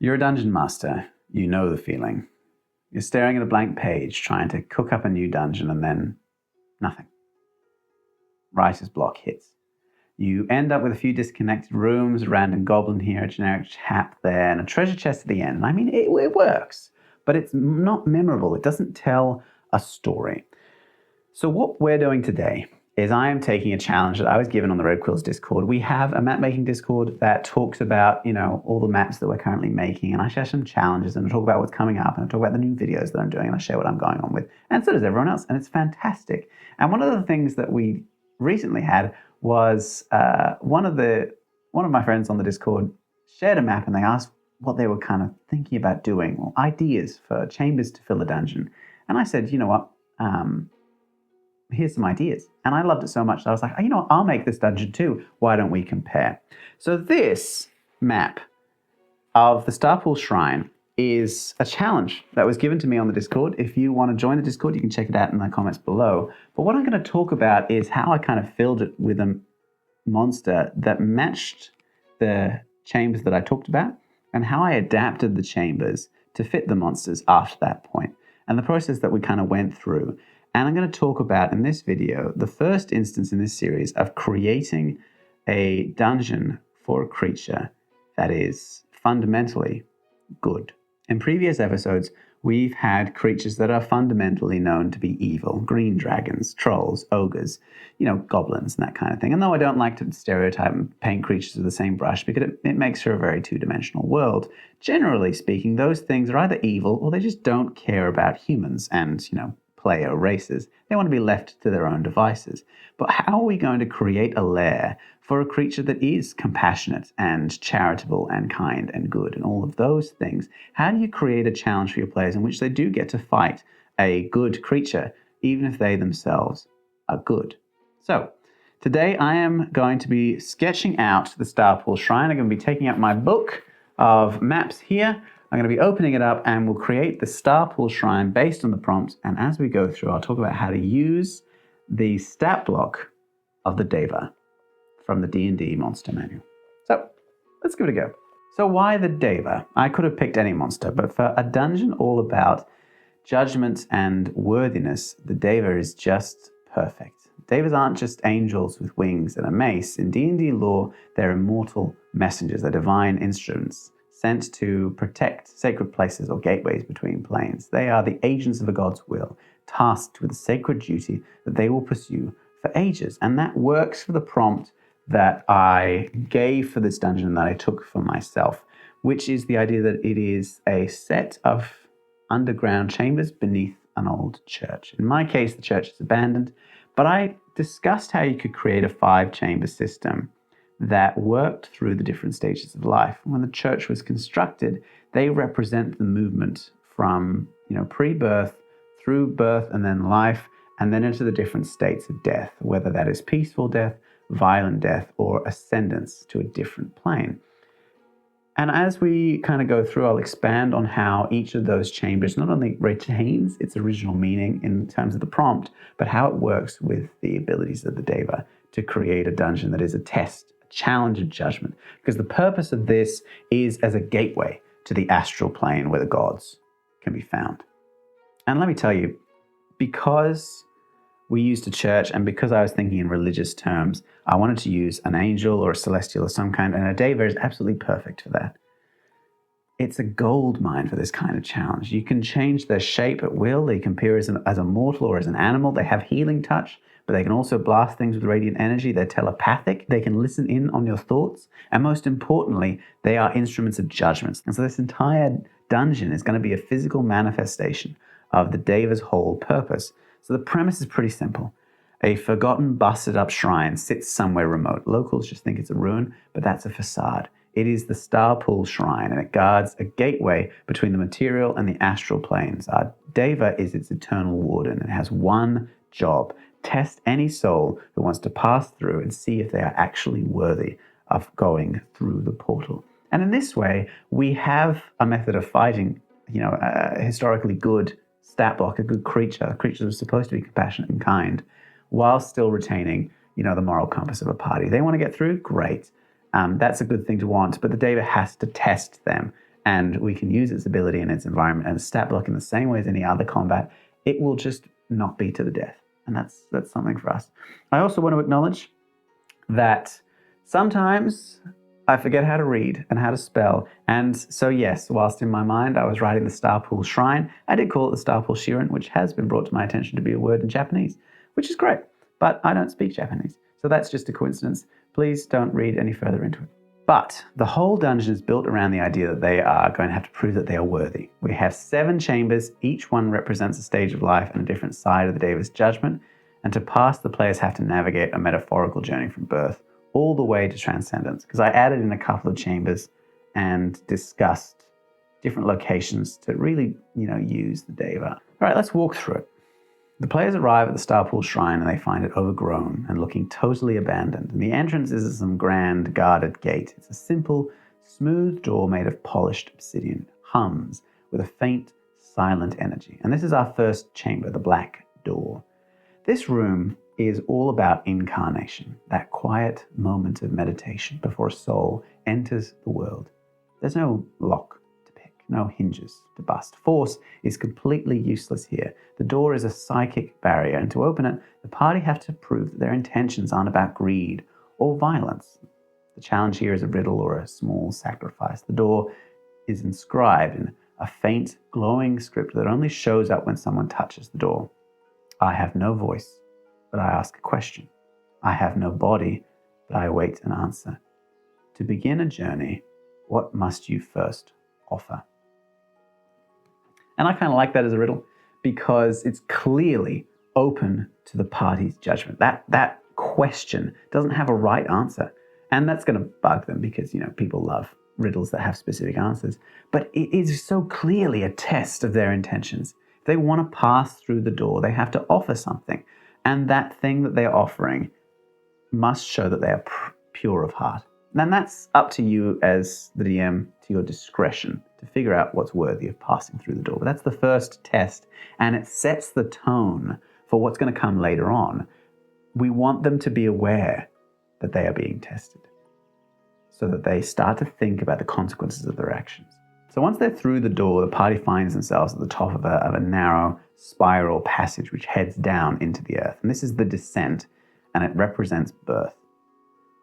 You're a dungeon master. You know the feeling. You're staring at a blank page, trying to cook up a new dungeon, and then nothing. Writer's block hits. You end up with a few disconnected rooms, a random goblin here, a generic chap there, and a treasure chest at the end. I mean, it works, but it's not memorable. It doesn't tell a story. So what we're doing today is I am taking a challenge that I was given on the Red Quills Discord. We have a map-making Discord that talks about, all the maps that we're currently making, and I share some challenges, and I talk about what's coming up, and I talk about the new videos that I'm doing, and I share what I'm going on with, and so does everyone else, and it's fantastic. And one of the things that we recently had was one of my friends on the Discord shared a map, and they asked what they were kind of thinking about doing, or ideas for chambers to fill a dungeon. And I said, you know what, here's some ideas. And I loved it so much that I was like, I'll make this dungeon too. Why don't we compare? So this map of the Starpool Shrine is a challenge that was given to me on the Discord. If you want to join the Discord, you can check it out in the comments below. But what I'm going to talk about is how I kind of filled it with a monster that matched the chambers that I talked about, and how I adapted the chambers to fit the monsters after that point, and the process that we kind of went through. And I'm going to talk about in this video the first instance in this series of creating a dungeon for a creature that is fundamentally good. In previous episodes, we've had creatures that are fundamentally known to be evil: green dragons, trolls, ogres, goblins, and that kind of thing. And though I don't like to stereotype and paint creatures with the same brush, because it makes for a very two-dimensional world, generally speaking, those things are either evil or they just don't care about humans and, player races. They want to be left to their own devices. But how are we going to create a lair for a creature that is compassionate and charitable and kind and good and all of those things? How do you create a challenge for your players in which they do get to fight a good creature, even if they themselves are good? So today I am going to be sketching out the Starpool Shrine. I'm going to be taking out my book of maps here. I'm going to be opening it up, and we'll create the Starpool Shrine based on the prompts. And as we go through, I'll talk about how to use the stat block of the Deva from the D&D monster manual. So let's give it a go. So why the Deva? I could have picked any monster, but for a dungeon all about judgment and worthiness, the Deva is just perfect. Devas aren't just angels with wings and a mace. In D&D lore, they're immortal messengers. They're divine instruments sent to protect sacred places or gateways between planes. They are the agents of a god's will, tasked with a sacred duty that they will pursue for ages. And that works for the prompt that I gave for this dungeon that I took for myself, which is the idea that it is a set of underground chambers beneath an old church. In my case, the church is abandoned, but I discussed how you could create a 5-chamber system that worked through the different stages of life. When the church was constructed, they represent the movement from, pre-birth through birth and then life, and then into the different states of death, whether that is peaceful death, violent death, or ascendance to a different plane. And as we kind of go through, I'll expand on how each of those chambers not only retains its original meaning in terms of the prompt, but how it works with the abilities of the Deva to create a dungeon that is a test, challenge of judgment, because the purpose of this is as a gateway to the astral plane where the gods can be found. And let me tell you, because we used a church and because I was thinking in religious terms, I wanted to use an angel or a celestial of some kind, and a Deva is absolutely perfect for that. It's a gold mine for this kind of challenge. You can change their shape at will. They can appear as a mortal or as an animal. They have healing touch, but they can also blast things with radiant energy. They're telepathic. They can listen in on your thoughts. And most importantly, they are instruments of judgment. And so this entire dungeon is going to be a physical manifestation of the Deva's whole purpose. So the premise is pretty simple. A forgotten, busted up shrine sits somewhere remote. Locals just think it's a ruin, but that's a facade. It is the Starpool Shrine, and it guards a gateway between the material and the astral planes. Our Deva is its eternal warden. It has one job: test any soul who wants to pass through and see if they are actually worthy of going through the portal. And in this way, we have a method of fighting, a historically good stat block, a good creature. A creature that is supposed to be compassionate and kind, while still retaining, the moral compass of a party. They want to get through? Great. That's a good thing to want, but the Deva has to test them and we can use its ability in its environment and a stat block in the same way as any other combat, it will just not be to the death. And that's something for us. I also want to acknowledge that sometimes I forget how to read and how to spell. And so yes, whilst in my mind I was writing the Starpool Shrine, I did call it the Starpool Shrine, which has been brought to my attention to be a word in Japanese, which is great. But I don't speak Japanese, so that's just a coincidence. Please don't read any further into it. But the whole dungeon is built around the idea that they are going to have to prove that they are worthy. We have 7 chambers, each one represents a stage of life and a different side of the Deva's judgment, and to pass, the players have to navigate a metaphorical journey from birth all the way to transcendence, because I added in a couple of chambers and discussed different locations to really, use the Deva. All right, let's walk through it. The players arrive at the Starpool Shrine and they find it overgrown and looking totally abandoned. And the entrance is some grand guarded gate. It's a simple, smooth door made of polished obsidian. It hums with a faint, silent energy. And this is our first chamber, the Black Door. This room is all about incarnation, that quiet moment of meditation before a soul enters the world. There's no lock to pick, no hinges to bust. Force is completely useless here. The door is a psychic barrier, and to open it, the party have to prove that their intentions aren't about greed or violence. The challenge here is a riddle or a small sacrifice. The door is inscribed in a faint, glowing script that only shows up when someone touches the door. I have no voice, but I ask a question. I have no body, but I await an answer. To begin a journey, what must you first offer? And I kind of like that as a riddle because it's clearly open to the party's judgment. That question doesn't have a right answer. And that's going to bug them because, people love riddles that have specific answers. But it is so clearly a test of their intentions. If they want to pass through the door, they have to offer something. And that thing that they're offering must show that they are pure of heart. And that's up to you as the DM, to your discretion, to figure out what's worthy of passing through the door. But that's the first test, and it sets the tone for what's going to come later on. We want them to be aware that they are being tested so that they start to think about the consequences of their actions. So once they're through the door, the party finds themselves at the top of a narrow spiral passage which heads down into the earth. And this is the descent, and it represents birth.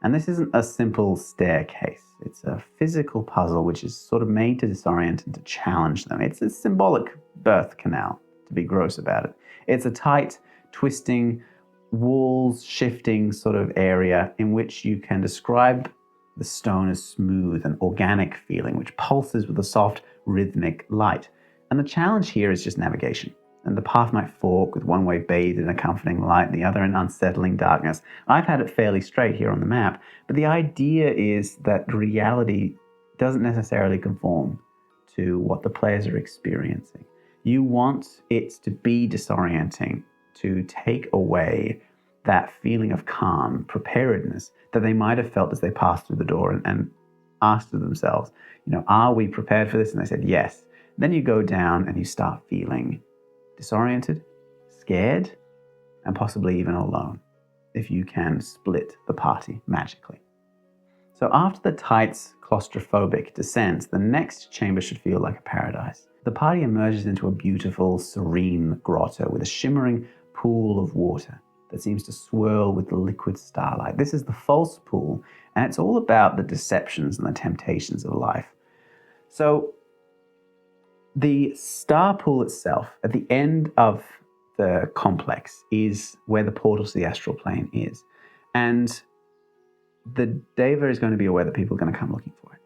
And this isn't a simple staircase. It's a physical puzzle which is sort of made to disorient and to challenge them. It's a symbolic birth canal, to be gross about it. It's a tight, twisting, walls shifting sort of area in which you can describe the stone as smooth and organic feeling, which pulses with a soft, rhythmic light. And the challenge here is just navigation. And the path might fork with one way bathed in a comforting light and the other in unsettling darkness. I've had it fairly straight here on the map, but the idea is that reality doesn't necessarily conform to what the players are experiencing. You want it to be disorienting, to take away that feeling of calm, preparedness that they might have felt as they passed through the door and asked of themselves, are we prepared for this? And they said, yes. Then you go down and you start feeling disoriented, scared, and possibly even alone, if you can split the party magically. So after the tight, claustrophobic descent, the next chamber should feel like a paradise. The party emerges into a beautiful, serene grotto with a shimmering pool of water that seems to swirl with the liquid starlight. This is the false pool, and it's all about the deceptions and the temptations of life. So the star pool itself, at the end of the complex, is where the portal to the astral plane is. And the Deva is going to be aware that people are going to come looking for it.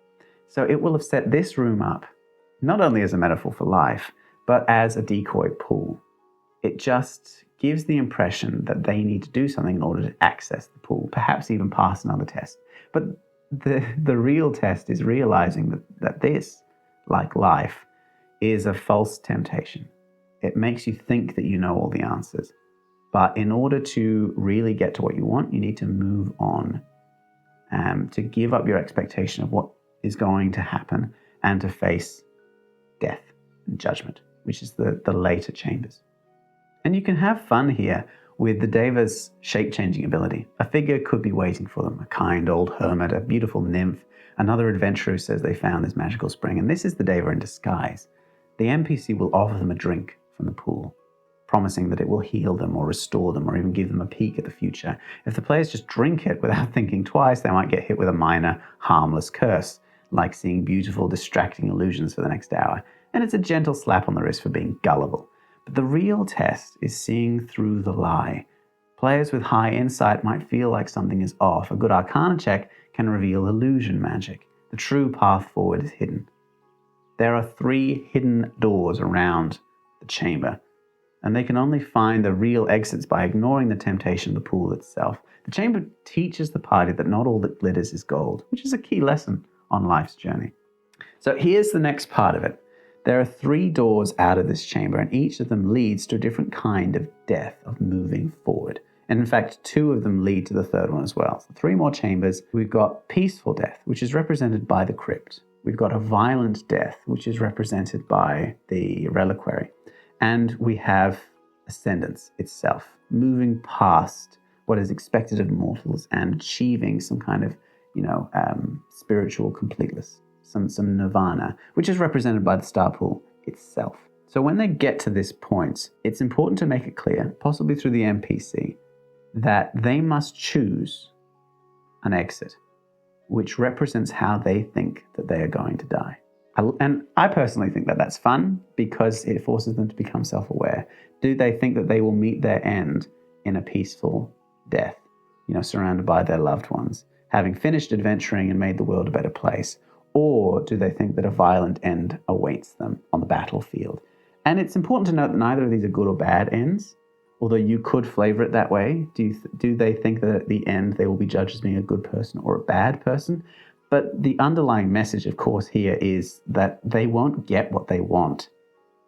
So it will have set this room up, not only as a metaphor for life, but as a decoy pool. It just gives the impression that they need to do something in order to access the pool, perhaps even pass another test. But the real test is realizing that this, like life, is a false temptation. It makes you think that you know all the answers. But in order to really get to what you want, you need to move on, to give up your expectation of what is going to happen and to face death and judgment, which is the later chambers. And you can have fun here with the Deva's shape-changing ability. A figure could be waiting for them, a kind old hermit, a beautiful nymph, another adventurer who says they found this magical spring, and this is the Deva in disguise. The NPC will offer them a drink from the pool, promising that it will heal them or restore them or even give them a peek at the future. If the players just drink it without thinking twice, they might get hit with a minor, harmless curse, like seeing beautiful, distracting illusions for the next hour, and it's a gentle slap on the wrist for being gullible. But the real test is seeing through the lie. Players with high insight might feel like something is off. A good Arcana check can reveal illusion magic. The true path forward is hidden. There are 3 hidden doors around the chamber, and they can only find the real exits by ignoring the temptation of the pool itself. The chamber teaches the party that not all that glitters is gold, which is a key lesson on life's journey. So here's the next part of it. There are 3 doors out of this chamber, and each of them leads to a different kind of death, of moving forward. And in fact, 2 of them lead to the 3rd one as well. So 3 more chambers. We've got peaceful death, which is represented by the Crypt. We've got a violent death, which is represented by the Reliquary. And we have ascendance itself, moving past what is expected of mortals and achieving some kind of, spiritual completeness, some nirvana, which is represented by the Starpool itself. So when they get to this point, it's important to make it clear, possibly through the NPC, that they must choose an exit, which represents how they think that they are going to die. And I personally think that that's fun because it forces them to become self-aware. Do they think that they will meet their end in a peaceful death, surrounded by their loved ones, having finished adventuring and made the world a better place? Or do they think that a violent end awaits them on the battlefield? And it's important to note that neither of these are good or bad ends, although you could flavor it that way. Do they think that at the end they will be judged as being a good person or a bad person? But the underlying message, of course, here is that they won't get what they want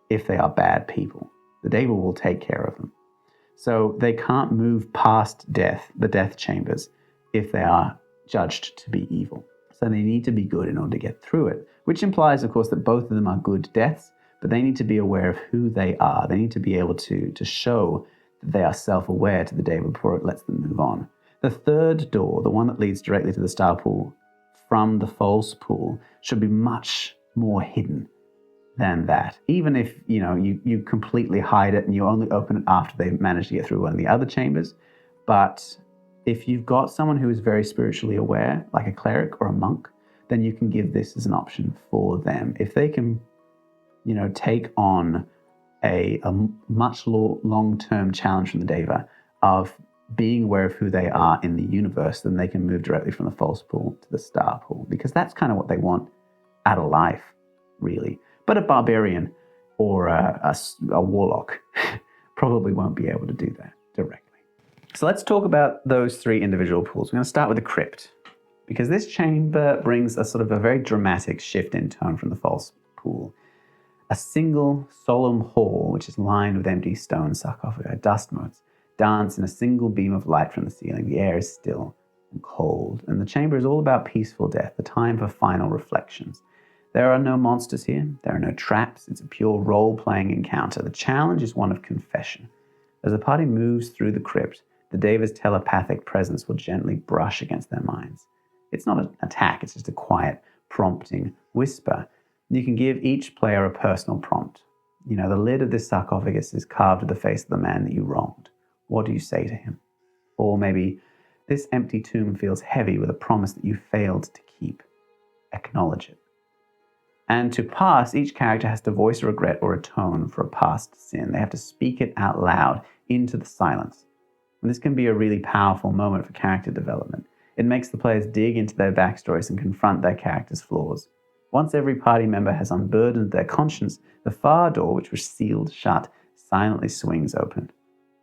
if they are bad people. The Deva will take care of them. So they can't move past death, the death chambers, if they are judged to be evil. So they need to be good in order to get through it, which implies, of course, that both of them are good deaths, but they need to be aware of who they are. They need to be able to show that they are self-aware to the Deva before it lets them move on. The 3rd door, the one that leads directly to the Starpool from the false pool, should be much more hidden than that. Even if you completely hide it and you only open it after they manage to get through one of the other chambers. But if you've got someone who is very spiritually aware, like a cleric or a monk, then you can give this as an option for them. If they can, take on a much long-term challenge from the Deva of being aware of who they are in the universe, then they can move directly from the false pool to the star pool, because that's kind of what they want out of life, really. But a barbarian or a warlock probably won't be able to do that directly. So let's talk about those 3 individual pools. We're going to start with the Crypt, because this chamber brings a sort of a very dramatic shift in tone from the false pool. A single solemn hall, which is lined with empty stone sarcophagi, dust motes, dance in a single beam of light from the ceiling. The air is still and cold, and the chamber is all about peaceful death, the time for final reflections. There are no monsters here. There are no traps. It's a pure role-playing encounter. The challenge is one of confession. As the party moves through the crypt, the Deva's telepathic presence will gently brush against their minds. It's not an attack. It's just a quiet, prompting whisper. You can give each player a personal prompt. The lid of this sarcophagus is carved with the face of the man that you wronged. What do you say to him? Or maybe, this empty tomb feels heavy with a promise that you failed to keep. Acknowledge it. And to pass, each character has to voice a regret or atone for a past sin. They have to speak it out loud into the silence. And this can be a really powerful moment for character development. It makes the players dig into their backstories and confront their characters' flaws. Once every party member has unburdened their conscience, the far door, which was sealed shut, silently swings open.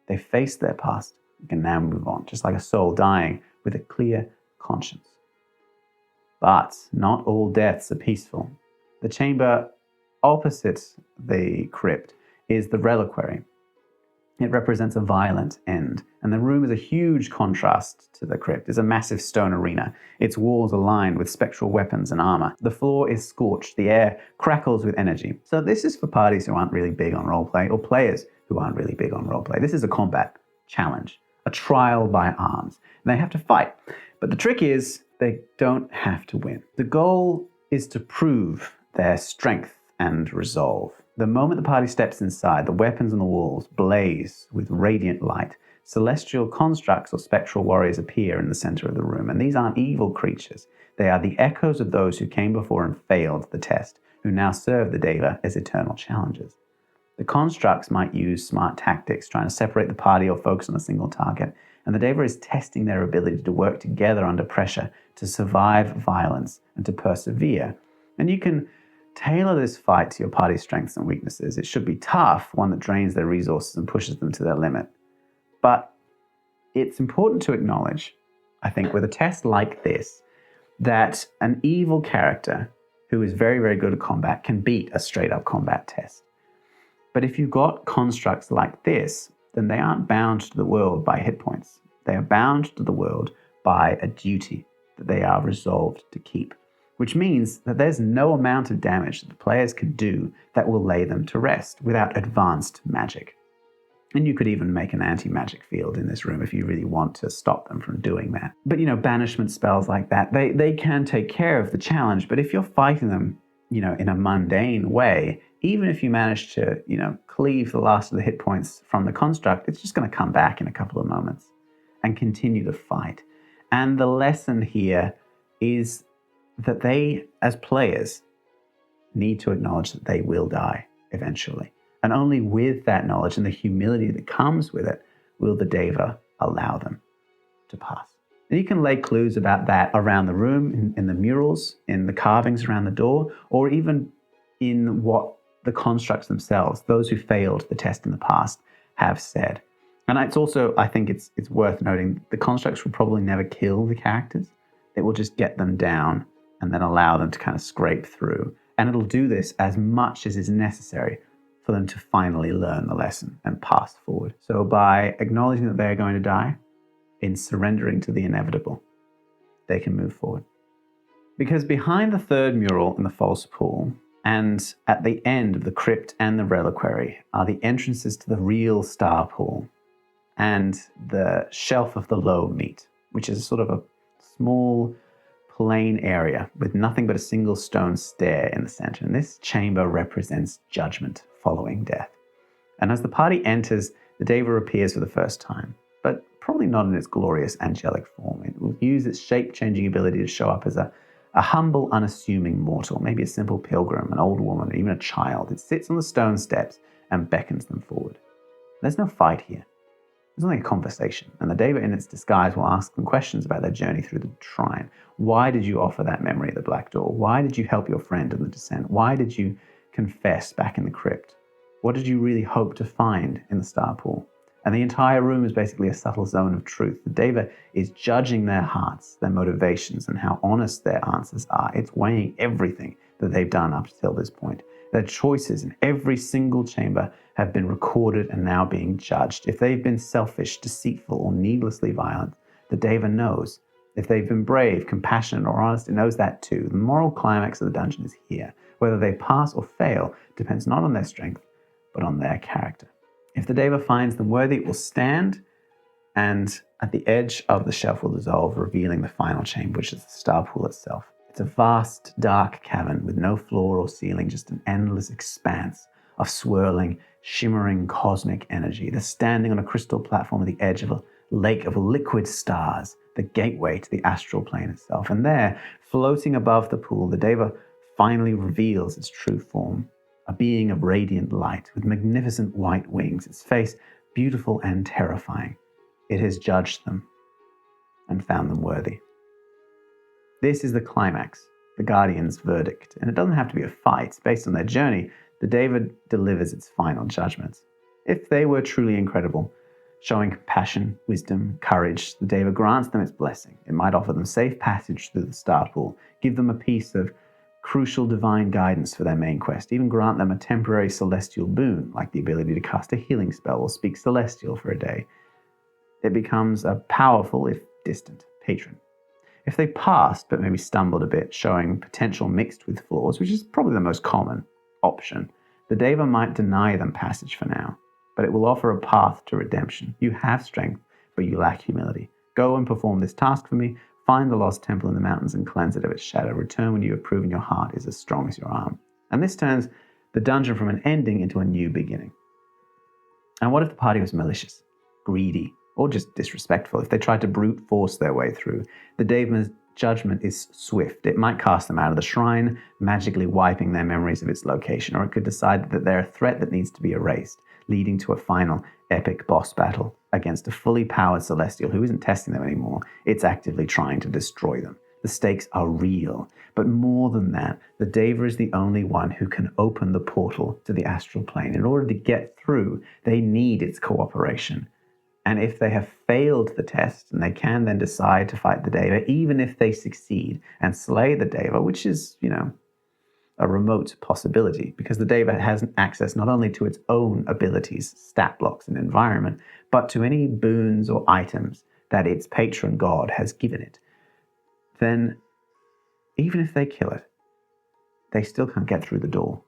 They face their past and can now move on, just like a soul dying with a clear conscience. But not all deaths are peaceful. The chamber opposite the crypt is the Reliquary. It represents a violent end, and the room is a huge contrast to the crypt. It's a massive stone arena. Its walls are lined with spectral weapons and armor. The floor is scorched. The air crackles with energy. So this is for parties who aren't really big on roleplay, or players who aren't really big on roleplay. This is a combat challenge, a trial by arms. And they have to fight. But the trick is they don't have to win. The goal is to prove their strength and resolve. The moment the party steps inside, the weapons on the walls blaze with radiant light. Celestial constructs or spectral warriors appear in the center of the room, and these aren't evil creatures. They are the echoes of those who came before and failed the test, who now serve the Deva as eternal challengers. The constructs might use smart tactics, trying to separate the party or focus on a single target, and the Deva is testing their ability to work together under pressure, to survive violence, and to persevere. And you can tailor this fight to your party's strengths and weaknesses. It should be tough, one that drains their resources and pushes them to their limit. But it's important to acknowledge, I think, with a test like this, that an evil character who is very, very good at combat can beat a straight-up combat test. But if you've got constructs like this, then they aren't bound to the world by hit points. They are bound to the world by a duty that they are resolved to keep, which means that there's no amount of damage that the players can do that will lay them to rest without advanced magic. And you could even make an anti-magic field in this room if you really want to stop them from doing that. But, banishment spells like that, they can take care of the challenge. But if you're fighting them, in a mundane way, even if you manage to, cleave the last of the hit points from the construct, it's just going to come back in a couple of moments and continue to fight. And the lesson here is that they, as players, need to acknowledge that they will die eventually. And only with that knowledge and the humility that comes with it will the Deva allow them to pass. And you can lay clues about that around the room, in the murals, in the carvings around the door, or even in what the constructs themselves, those who failed the test in the past, have said. And it's also, I think it's worth noting, the constructs will probably never kill the characters. It will just get them down and then allow them to kind of scrape through. And it'll do this as much as is necessary for them to finally learn the lesson and pass forward. So by acknowledging that they are going to die, in surrendering to the inevitable, they can move forward. Because behind the third mural in the false pool, and at the end of the Crypt and the Reliquary, are the entrances to the real Starpool and the Shelf of the Low Meat, which is sort of a small plain area with nothing but a single stone stair in the center. And this chamber represents judgment following death. And as the party enters, the Deva appears for the first time, but probably not in its glorious angelic form. It will use its shape-changing ability to show up as a humble, unassuming mortal, maybe a simple pilgrim, an old woman, or even a child. It sits on the stone steps and beckons them forward. There's no fight here. There's only a conversation, and the Deva in its disguise will ask them questions about their journey through the shrine. Why did you offer that memory at the Black Door? Why did you help your friend in the descent? Why did you confess back in the crypt? What did you really hope to find in the Starpool? And the entire room is basically a subtle zone of truth. The Deva is judging their hearts, their motivations, and how honest their answers are. It's weighing everything that they've done up until this point. Their choices in every single chamber have been recorded and now being judged. If they've been selfish, deceitful, or needlessly violent, the Deva knows. If they've been brave, compassionate, or honest, it knows that too. The moral climax of the dungeon is here. Whether they pass or fail depends not on their strength, but on their character. If the Deva finds them worthy, it will stand, and at the edge of the shelf will dissolve, revealing the final chamber, which is the Starpool itself. It's a vast, dark cavern with no floor or ceiling, just an endless expanse of swirling, shimmering cosmic energy. They're standing on a crystal platform at the edge of a lake of liquid stars, the gateway to the astral plane itself. And there, floating above the pool, the Deva finally reveals its true form. A being of radiant light with magnificent white wings, its face beautiful and terrifying. It has judged them and found them worthy. This is the climax, the Guardian's verdict. And it doesn't have to be a fight. Based on their journey, the Deva delivers its final judgments. If they were truly incredible, showing compassion, wisdom, courage, the Deva grants them its blessing. It might offer them safe passage through the Starpool, give them a piece of crucial divine guidance for their main quest, even grant them a temporary celestial boon, like the ability to cast a healing spell or speak celestial for a day. It becomes a powerful, if distant, patron. If they passed, but maybe stumbled a bit, showing potential mixed with flaws, which is probably the most common option, the Deva might deny them passage for now. but it will offer a path to redemption. You have strength, but you lack humility. Go and perform this task for me. Find the lost temple in the mountains and cleanse it of its shadow. Return when you have proven your heart is as strong as your arm. And this turns the dungeon from an ending into a new beginning. And what if the party was malicious, greedy, or just disrespectful? If they tried to brute force their way through, the Deva's judgment is swift. It might cast them out of the shrine, magically wiping their memories of its location, or it could decide that they're a threat that needs to be erased, leading to a final epic boss battle against a fully powered celestial who isn't testing them anymore. It's actively trying to destroy them. The stakes are real. But more than that, the Deva is the only one who can open the portal to the astral plane. In order to get through, they need its cooperation. And if they have failed the test, and they can then decide to fight the Deva, even if they succeed and slay the Deva, which is, a remote possibility, because the Deva has access not only to its own abilities, stat blocks, and environment, but to any boons or items that its patron god has given it. Then, even if they kill it, they still can't get through the door.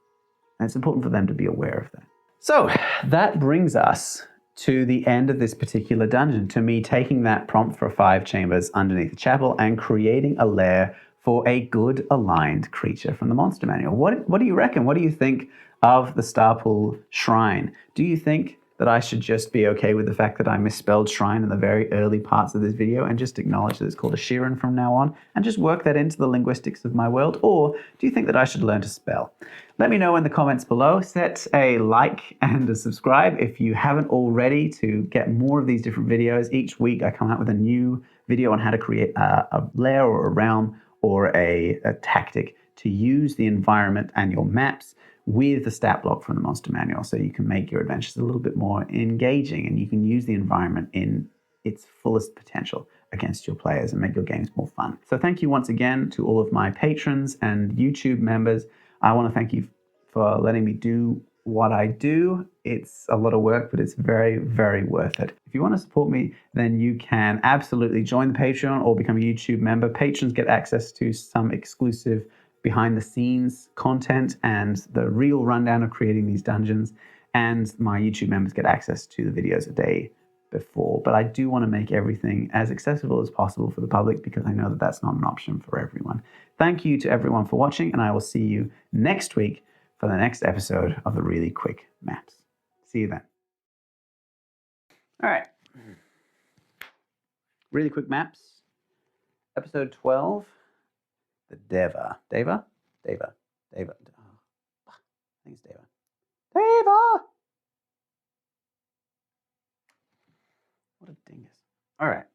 And it's important for them to be aware of that. So, that brings us to the end of this particular dungeon, to me taking that prompt for 5 chambers underneath the chapel and creating a lair for a good aligned creature from the monster manual. What do you reckon? What do you think of the Starpool Shrine? Do you think that I should just be okay with the fact that I misspelled shrine in the very early parts of this video and just acknowledge that it's called a Shirin from now on and just work that into the linguistics of my world? Or do you think that I should learn to spell? Let me know in the comments below. Set a like and a subscribe if you haven't already to get more of these different videos. Each week I come out with a new video on how to create a lair or a realm or a tactic to use the environment and your maps with the stat block from the monster manual, so you can make your adventures a little bit more engaging and you can use the environment in its fullest potential against your players and make your games more fun. So thank you once again to all of my patrons and YouTube members. I want to thank you for letting me do what I do. It's a lot of work, but it's very, very worth it. If you want to support me, then you can absolutely join the Patreon or become a YouTube member. Patrons get access to some exclusive behind the scenes content and the real rundown of creating these dungeons, and my YouTube members get access to the videos a day before. But I do want to make everything as accessible as possible for the public because I know that that's not an option for everyone. Thank you to everyone for watching, and I will see you next week for the next episode of the Really Quick Maps. See you then. All right. Really Quick Maps, episode 12. The Deva. Deva? Deva. Deva. Oh, I think it's Deva. Deva! What a dingus. All right.